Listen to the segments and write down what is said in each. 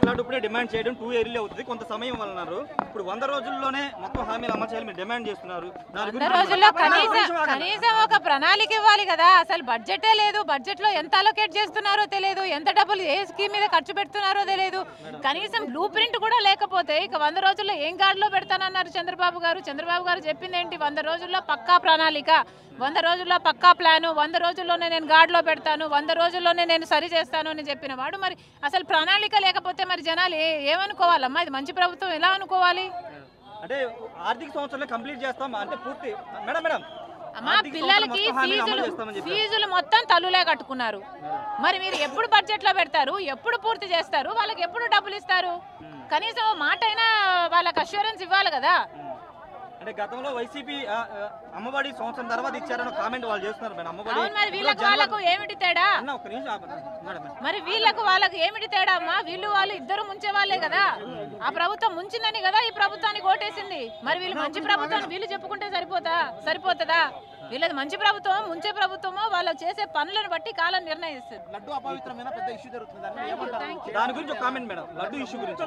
కొట్లాడుప్పుడే demand చేయడం 2 ఇయర్లే అవుతుంది, కొంత సమయం అన్నారు. ఇప్పుడు 100 రోజుల్లోనే మొత్తం హామీలు అమలు చేయాలి మీరు డిమాండ్ చేస్తున్నారు. 100 రోజుల్లో కనీసం ఒక ప్రణాళిక ఇవ్వాలి కదా. అసలు బడ్జెటే లేదు, బడ్జెట్ లో ఎంత అలొకేట్ చేస్తున్నారో తెలియదు, ఎంత డబ్బులు ఏ స్కీమ్ మీద ఖర్చు పెడుతున్నారో తెలియదు, కనీసం బ్లూ ప్రింట్ కూడా లేకపోతే ఇక 100 రోజుల్లో ఏం గాడిలో పెడతానన్నారు చంద్రబాబు గారు. చంద్రబాబు గారు చెప్పింది ఏంటి? 100 రోజుల్లో పక్కా ప్రణాళిక, 100 రోజుల్లో పక్కా ప్లాను, 100 రోజుల్లోనే నేను గాడిలో పెడతాను, 100 రోజుల్లోనే నేను సరి చేస్తాను అని చెప్పిన వాడు మరి అసలు ప్రణాళిక లేకపోతే మరి జనాలు ఏమనుకోవాలమ్మా? ఇది మంచి ప్రభుత్వం ఎలా అనుకోవాలి? అంటే ఆర్థిక సంవత్సరంలో కంప్లీట్ చేస్తాం అంటే పూర్తి మేడం అమ్మా, పిల్లలకి ఫీజులు మొత్తం తల్లులే కట్టుకున్నారు. మరి మీరు ఎప్పుడు బడ్జెట్ లో పెడతారు, ఎప్పుడు పూర్తి చేస్తారు, వాళ్ళకి ఎప్పుడు డబ్బులు ఇస్తారు? కనీసం మాట అయినా వాళ్ళకి అష్యూరెన్స్ ఇవ్వాలి కదా. అంటే గతంలో వైసీపీ అమ్మఒడి సంవత్సరం తర్వాత ఇచ్చారని కామెంట్ వాళ్ళు చేస్తున్నారు మేడం. అమ్మఒడి మరి వీళ్ళకి వాళ్ళకు ఏమిటి తేడా? మరి వీళ్ళకు వాళ్ళకి ఏమిటి తేడా అమ్మా? వాళ్ళు ఇద్దరు ముంచే వాళ్ళే కదా. ఆ ప్రభుత్వం ముంచిందని కదా ఈ ప్రభుత్వానికి ఓటేసింది. మరి వీళ్ళు మంచి ప్రభుత్వం వీళ్ళు చెప్పుకుంటే సరిపోతుందా? వీళ్ళది మంచి ప్రభుత్వం, ముంచే ప్రభుత్వమో వాళ్ళు చేసే పనులను బట్టి కాలం నిర్ణయిస్తుంది. లడ్డు అపవిత్రమైన పెద్ద ఇష్యూ జరుగుతుంది, దాని గురించి ఒక కామెంట్ మేడం. లడ్డు ఇష్యూ గురించి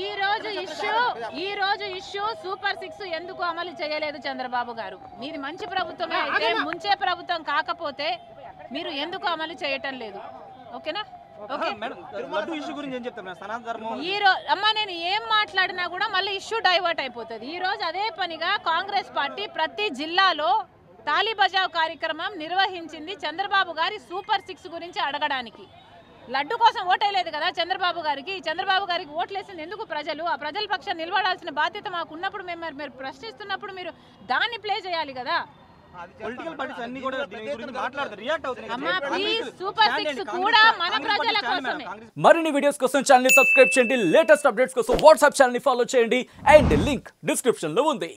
ఈ రోజు ఇష్యూ సూపర్ 6 ఎందుకు అమలు చేయలేదు చంద్రబాబు గారు? మీది మంచి ప్రభుత్వమే అయితే, ముంచే ప్రభుత్వం కాకపోతే మీరు ఎందుకు అమలు చేయటం లేదు? ఓకేనా? అమ్మా, నేను ఏం మాట్లాడినా కూడా మళ్ళీ ఇష్యూ డైవర్ట్ అయిపోతుంది. ఈ రోజు అదే పనిగా కాంగ్రెస్ పార్టీ ప్రతి జిల్లాలో తాళీ బజావ్ కార్యక్రమం నిర్వహించింది చంద్రబాబు గారి సూపర్ 6 గురించి అడగడానికి. లడ్డు కోసం ఓటేయలేదు కదా చంద్రబాబు గారికి. చంద్రబాబు గారికి ఓట్లేసింది ఎందుకు? ప్రజలు. ఆ ప్రజల పక్షాన్ని నిలబడాల్సిన బాధ్యత మాకు ఉన్నప్పుడు మీరు ప్రశ్నిస్తున్నప్పుడు మీరు దాన్ని ప్లే చేయాలి కదా. మరిన్ని వీడియోస్ కోసం ఛానల్ ని సబ్స్క్రైబ్ చేయండి, లేటెస్ట్ అప్డేట్స్ కోసం వాట్సాప్ ఛానల్ ని ఫాలో చేయండి, అండ్ లింక్ డిస్క్రిప్షన్ లో ఉంది.